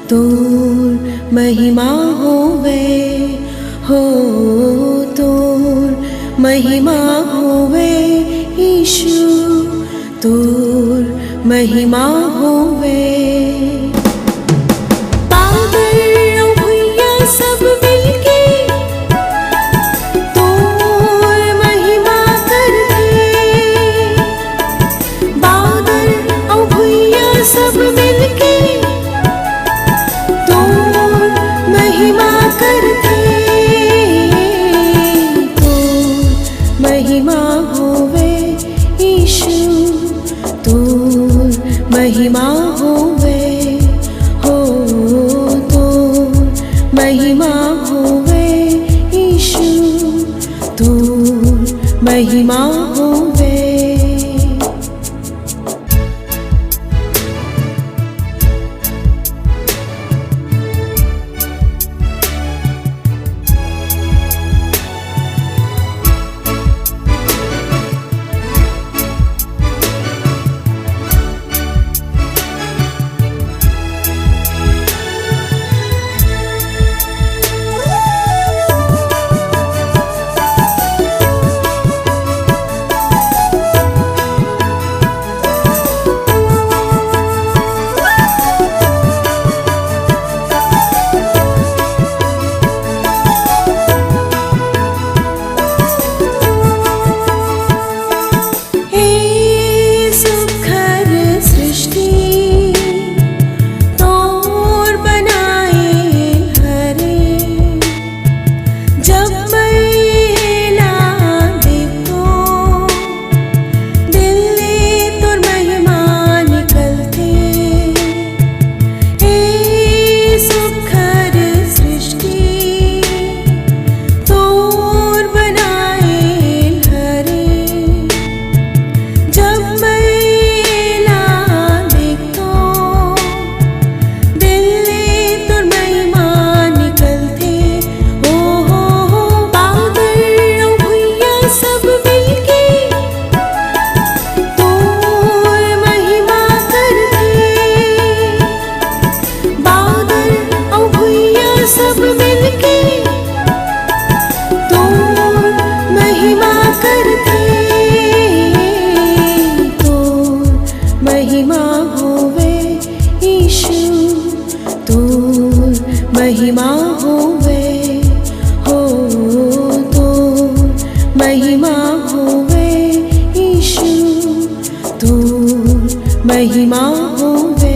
तोर महिमा होवे हो, तोर महिमा होवे ईशु, तोर महिमा होवे। सब मिलके तोर महिमा करते, तोर महिमा होवे ईशु, तोर महिमा होवे हो, तोर महिमा होवे ईशु, तोर महिमा होवे। सब मिलके तोर महिमा करते, तोर महिमा होवे ईशु, तोर महिमा होवे हो, तोर महिमा होवे ईशु, तोर महिमा होवे।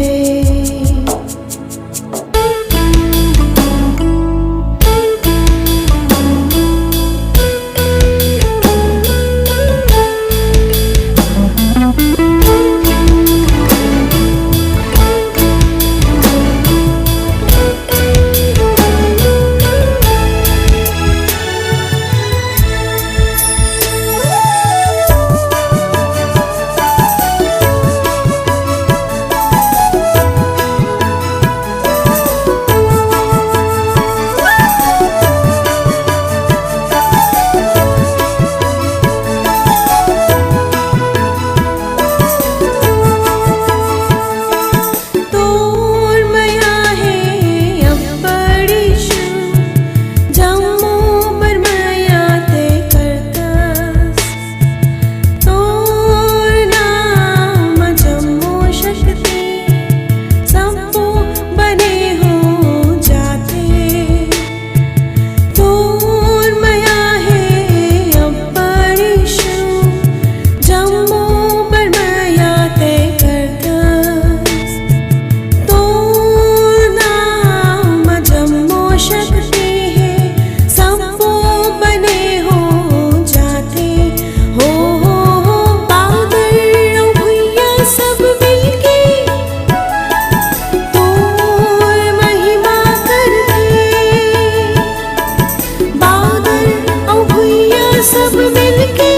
सब मिलके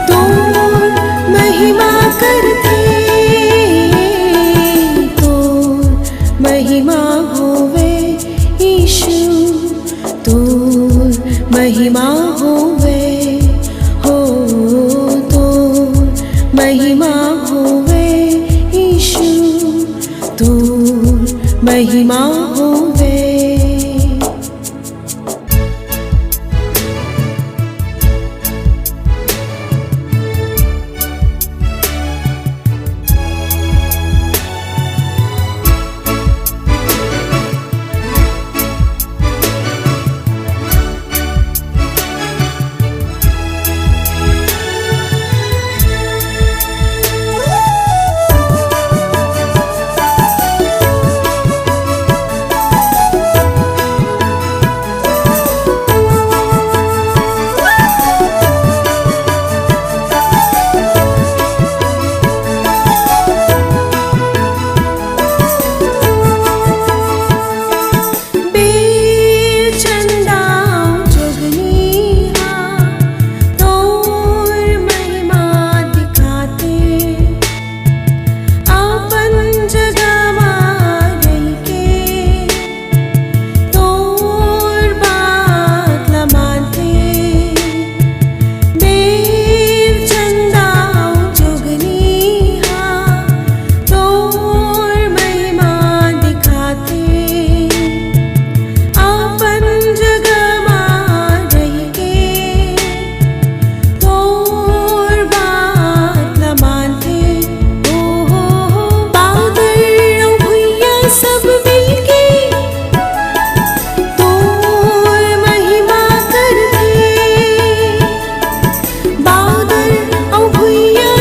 तोर महिमा करते, तोर महिमा होवे ईशु, तोर महिमा होवे हो, तोर महिमा होवे ईशु, तोर महिमा होवे।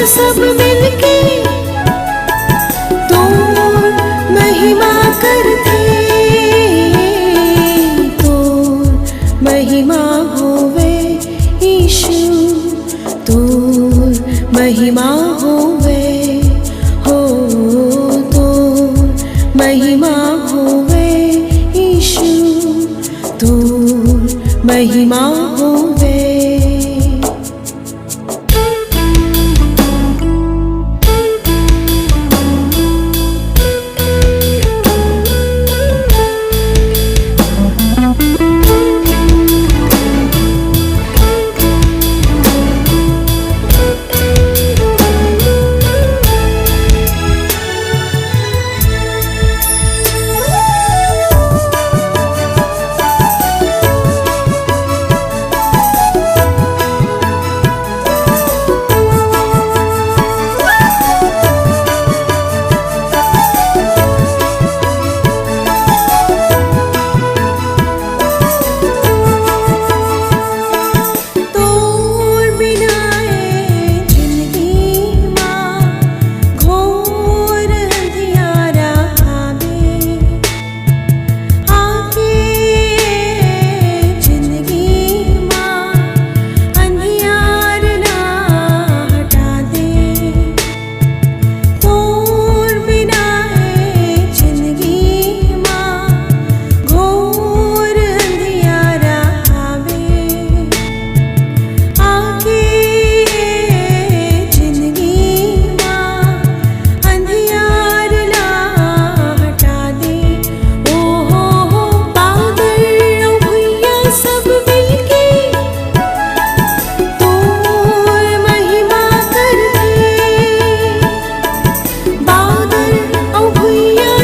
सब मिलके तोर महिमा करते, तोर महिमा होवे ईशु, तोर महिमा होवे हो, तोर महिमा होवे ईशु, तोर महिमा होवे।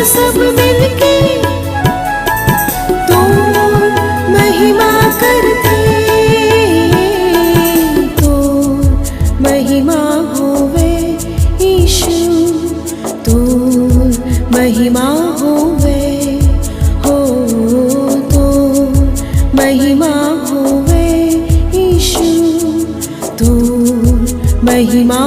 सब मिलके तोर महिमा करते, तोर महिमा होवे ईशु, तोर महिमा होवे हो, तोर महिमा होवे ईशु, तोर महिमा